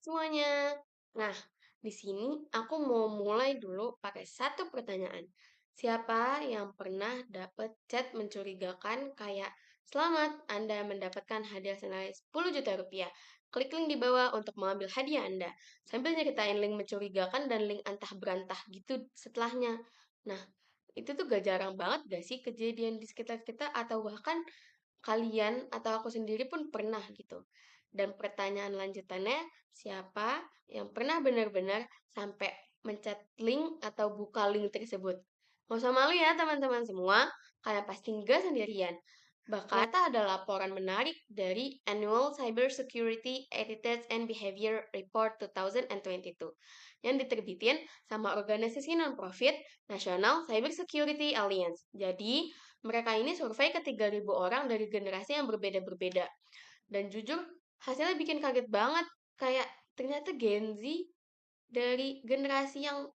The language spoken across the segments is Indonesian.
semuanya. Nah, di sini aku mau mulai dulu pakai satu pertanyaan. Siapa yang pernah dapat chat mencurigakan kayak, "Selamat, Anda mendapatkan hadiah senilai 10 juta rupiah. Klik link di bawah untuk mengambil hadiah Anda." Sambil nyeritain link mencurigakan dan link antah berantah gitu setelahnya. Nah, itu tuh gak jarang banget gak sih kejadian di sekitar kita atau bahkan kalian atau aku sendiri pun pernah gitu. Dan pertanyaan lanjutannya, siapa yang pernah benar-benar sampai mencet link atau buka link tersebut? Nggak usah malu ya teman-teman semua, kalian pasti nggak sendirian. Bahkan ternyata ada laporan menarik dari Annual Cybersecurity Attitudes and Behavior Report 2022 yang diterbitin sama organisasi non-profit National Cybersecurity Alliance. Jadi, mereka ini survei ke 3.000 orang dari generasi yang berbeda-berbeda. Dan jujur, hasilnya bikin kaget banget. Kayak ternyata Gen Z dari generasi yang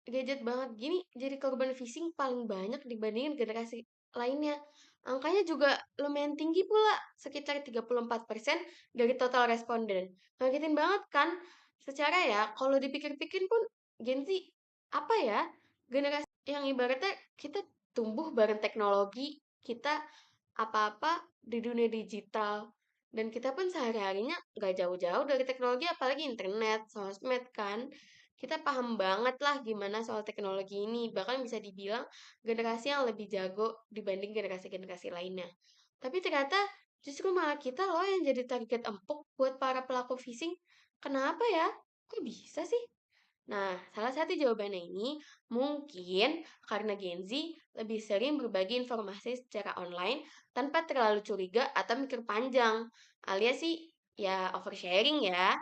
gadget banget gini jadi korban phishing paling banyak dibandingin generasi lainnya. Angkanya juga lumayan tinggi pula, sekitar 34% dari total responden. Ngagetin banget kan? Secara ya, kalau dipikir-pikir pun Gen Z apa ya? Generasi yang ibaratnya kita tumbuh bareng teknologi, kita apa-apa di dunia digital. Dan kita pun sehari-harinya gak jauh-jauh dari teknologi, apalagi internet, sosmed kan. Kita paham banget lah gimana soal teknologi ini, bahkan bisa dibilang generasi yang lebih jago dibanding generasi-generasi lainnya. Tapi ternyata justru malah kita loh yang jadi target empuk buat para pelaku phishing. Kenapa ya? Kok bisa sih? Nah, salah satu jawabannya ini mungkin karena Gen Z lebih sering berbagi informasi secara online tanpa terlalu curiga atau mikir panjang. Alias sih ya oversharing ya,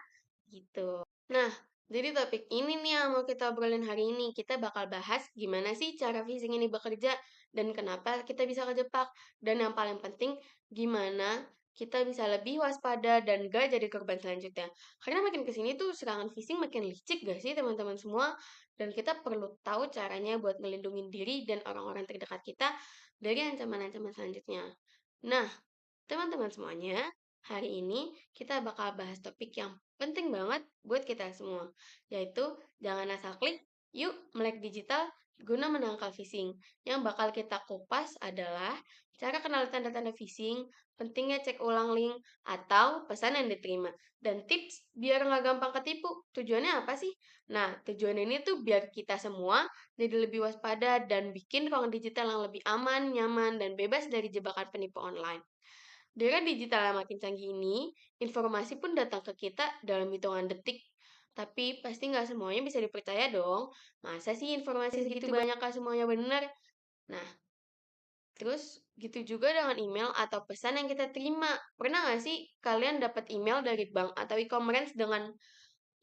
gitu. Nah, jadi topik ini nih yang mau kita obrolin hari ini. Kita bakal bahas gimana sih cara phishing ini bekerja dan kenapa kita bisa kejebak. Dan yang paling penting, gimana kita bisa lebih waspada dan gak jadi korban selanjutnya. Karena makin kesini tuh serangan phishing makin licik gak sih teman-teman semua? Dan kita perlu tahu caranya buat ngelindungin diri dan orang-orang terdekat kita dari ancaman-ancaman selanjutnya. Nah, teman-teman semuanya, hari ini kita bakal bahas topik yang penting banget buat kita semua, yaitu jangan asal klik, yuk melek digital guna menangkal phishing. Yang bakal kita kupas adalah cara kenal tanda-tanda phishing, pentingnya cek ulang link, atau pesan yang diterima, dan tips biar nggak gampang ketipu. Tujuannya apa sih? Nah, tujuan ini tuh biar kita semua jadi lebih waspada dan bikin ruang digital yang lebih aman, nyaman, dan bebas dari jebakan penipu online. Di era digital yang makin canggih ini, informasi pun datang ke kita dalam hitungan detik. Tapi pasti nggak semuanya bisa dipercaya dong. Masa sih informasi segitu banyak kan semuanya benar? Nah, terus gitu juga dengan email atau pesan yang kita terima. Pernah nggak sih kalian dapat email dari bank atau e-commerce dengan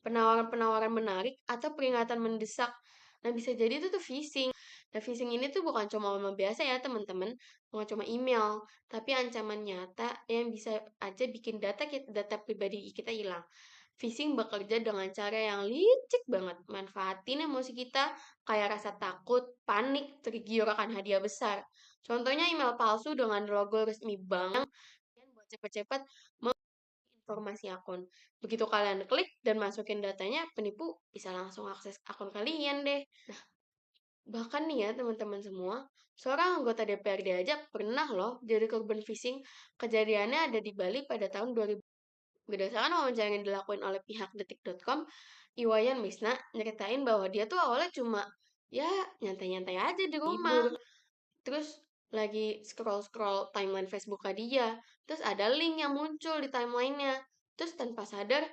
penawaran-penawaran menarik atau peringatan mendesak? Nah, bisa jadi itu tuh phishing. Nah, phishing ini tuh bukan cuma omongan biasa ya, teman-teman. Bukan cuma email, tapi ancaman nyata yang bisa aja bikin data pribadi kita hilang. Phishing bekerja dengan cara yang licik banget, manfaatin emosi kita kayak rasa takut, panik, tergiur akan hadiah besar. Contohnya email palsu dengan logo resmi bank yang buat cepet-cepet informasi akun. Begitu kalian klik dan masukin datanya, penipu bisa langsung akses akun kalian deh. Bahkan nih ya teman-teman semua, seorang anggota DPRD aja pernah loh jadi korban phishing. Kejadiannya ada di Bali pada tahun 2000. Berdasarkan wawancara yang dilakuin oleh pihak detik.com, Iwayan Misna nyeritain bahwa dia tuh awalnya cuma ya nyantai-nyantai aja di rumah. Terus lagi scroll-scroll timeline Facebook dia. Terus ada link yang muncul di timelinenya. Terus tanpa sadar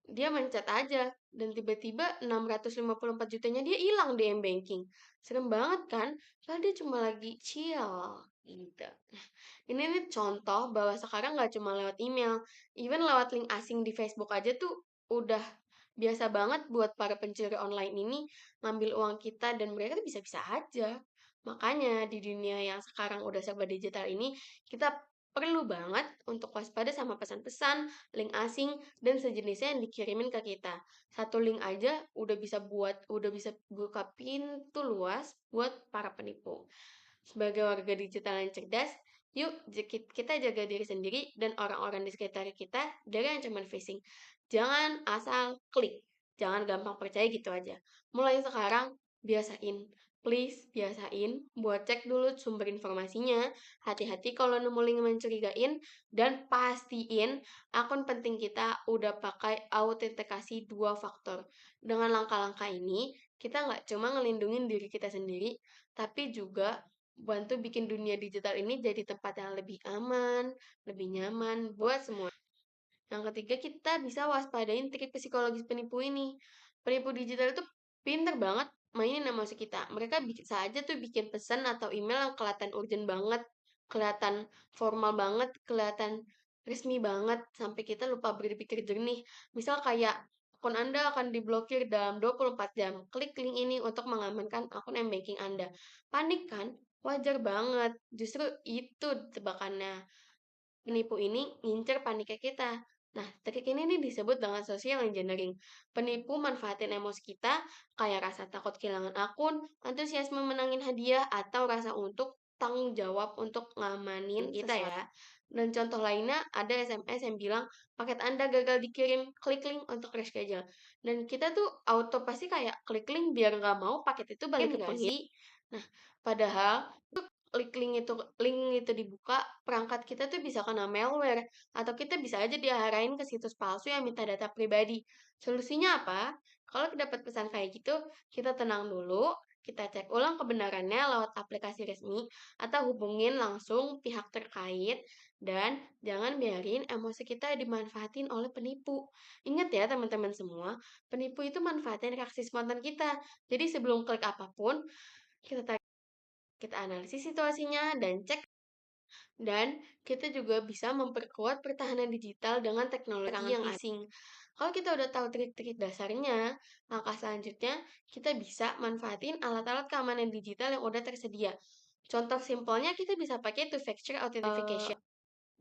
dia mencet aja dan tiba-tiba 654 jutanya dia hilang di m-banking. Serem banget kan? Soalnya dia cuma lagi chill gitu. Nah, ini nih contoh bahwa sekarang nggak cuma lewat email, even lewat link asing di Facebook aja tuh udah biasa banget buat para pencuri online ini ngambil uang kita dan mereka tuh bisa-bisa aja. Makanya di dunia yang sekarang udah serba digital ini, kita perlu banget untuk waspada sama pesan-pesan, link asing, dan sejenisnya yang dikirimin ke kita. Satu link aja udah bisa buka pintu luas buat para penipu. Sebagai warga digital yang cerdas, Yuk, kita jaga diri sendiri dan orang-orang di sekitar kita dari ancaman phishing. Jangan asal klik, jangan gampang percaya gitu aja. Mulai sekarang, biasain. Please, biasain buat cek dulu sumber informasinya. Hati-hati kalau nemu link mencurigain. Dan pastiin akun penting kita udah pakai autentikasi 2 faktor. Dengan langkah-langkah ini, kita nggak cuma ngelindungin diri kita sendiri, tapi juga bantu bikin dunia digital ini jadi tempat yang lebih aman, lebih nyaman buat semua. Yang ketiga, kita bisa waspadain trik psikologis penipu ini. Penipu digital itu pinter banget mainin emosi kita. Mereka bisa aja tuh bikin pesan atau email yang kelihatan urgent banget, kelihatan formal banget, kelihatan resmi banget, sampai kita lupa berpikir jernih. Misal kayak, akun Anda akan diblokir dalam 24 jam. Klik link ini untuk mengamankan akun m-banking Anda. Panik kan? Wajar banget. Justru itu tebakannya. Penipu ini ngincer paniknya kita. Nah, trik ini nih disebut dengan social engineering. Penipu manfaatin emosi kita, kayak rasa takut kehilangan akun, antusiasme menangin hadiah, atau rasa untuk tanggung jawab untuk ngamanin kita ya. Dan contoh lainnya ada SMS yang bilang, paket Anda gagal dikirim, klik link untuk reschedule. Dan kita tuh auto pasti kayak klik link biar nggak mau paket itu balik ke sih. Nah, padahal link itu dibuka, perangkat kita tuh bisa kena malware, atau kita bisa aja diarahin ke situs palsu yang minta data pribadi. Solusinya apa? Kalau dapat pesan kayak gitu, kita tenang dulu, kita cek ulang kebenarannya lewat aplikasi resmi, atau hubungin langsung pihak terkait, dan jangan biarin emosi kita dimanfaatin oleh penipu. Ingat ya teman-teman semua, penipu itu manfaatin reaksi spontan kita. Jadi sebelum klik apapun, kita kita analisis situasinya dan cek, dan kita juga bisa memperkuat pertahanan digital dengan teknologi yang phishing. Kalau kita udah tahu trik-trik dasarnya, langkah selanjutnya kita bisa manfaatin alat-alat keamanan digital yang udah tersedia. Contoh simpelnya kita bisa pakai two-factor authentication,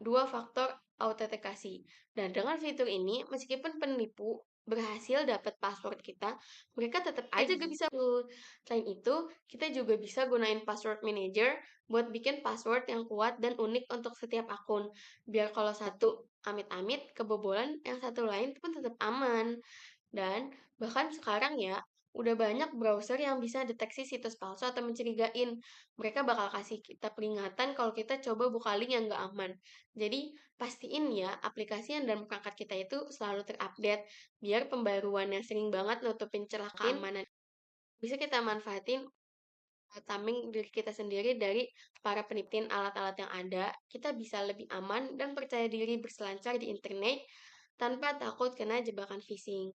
2 faktor autentikasi. Dan dengan fitur ini, meskipun penipu berhasil dapat password kita, mereka tetap aja gak bisa tuh. Selain itu, kita juga bisa gunain password manager buat bikin password yang kuat dan unik untuk setiap akun. Biar kalau satu amit-amit kebobolan, yang satu lain pun tetap aman. Dan bahkan sekarang ya, udah banyak browser yang bisa deteksi situs palsu atau mencurigain. Mereka bakal kasih kita peringatan kalau kita coba buka link yang nggak aman. Jadi, pastiin ya aplikasi dan perangkat kita itu selalu terupdate, biar pembaruan yang sering banget nutupin celah keamanan bisa kita manfaatin buat tameng diri kita sendiri dari para penipuin alat-alat yang ada. Kita bisa lebih aman dan percaya diri berselancar di internet tanpa takut kena jebakan phishing.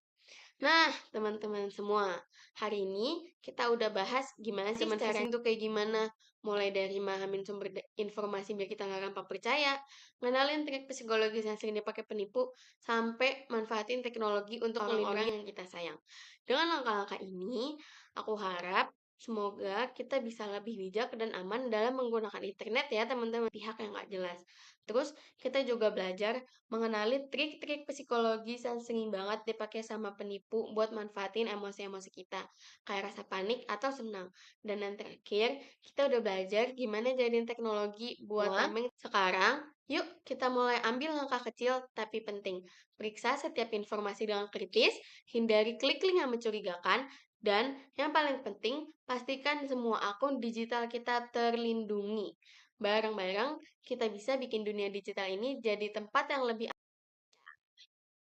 Nah, teman-teman semua, hari ini kita udah bahas gimana sih cara itu kayak gimana. Mulai dari memahami sumber informasi biar kita nggak gampang percaya, ngenalin trik psikologis yang sering dipakai penipu, sampai manfaatin teknologi untuk orang-orang yang kita sayang. Dengan langkah-langkah ini, aku harap semoga kita bisa lebih bijak dan aman dalam menggunakan internet ya teman-teman, pihak yang nggak jelas. Terus kita juga belajar mengenali trik-trik psikologis yang sering banget dipakai sama penipu buat manfaatin emosi-emosi kita, kayak rasa panik atau senang. Dan yang terakhir, kita udah belajar gimana jadiin teknologi buat tameng. Sekarang, yuk kita mulai ambil langkah kecil tapi penting. Periksa setiap informasi dengan kritis, hindari klik link yang mencurigakan, dan yang paling penting, pastikan semua akun digital kita terlindungi. Bareng-bareng, kita bisa bikin dunia digital ini jadi tempat yang lebih.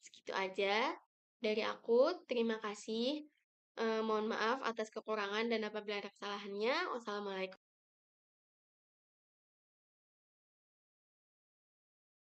Segitu aja dari aku. Terima kasih. Mohon maaf atas kekurangan dan apabila ada kesalahannya. Wassalamualaikum.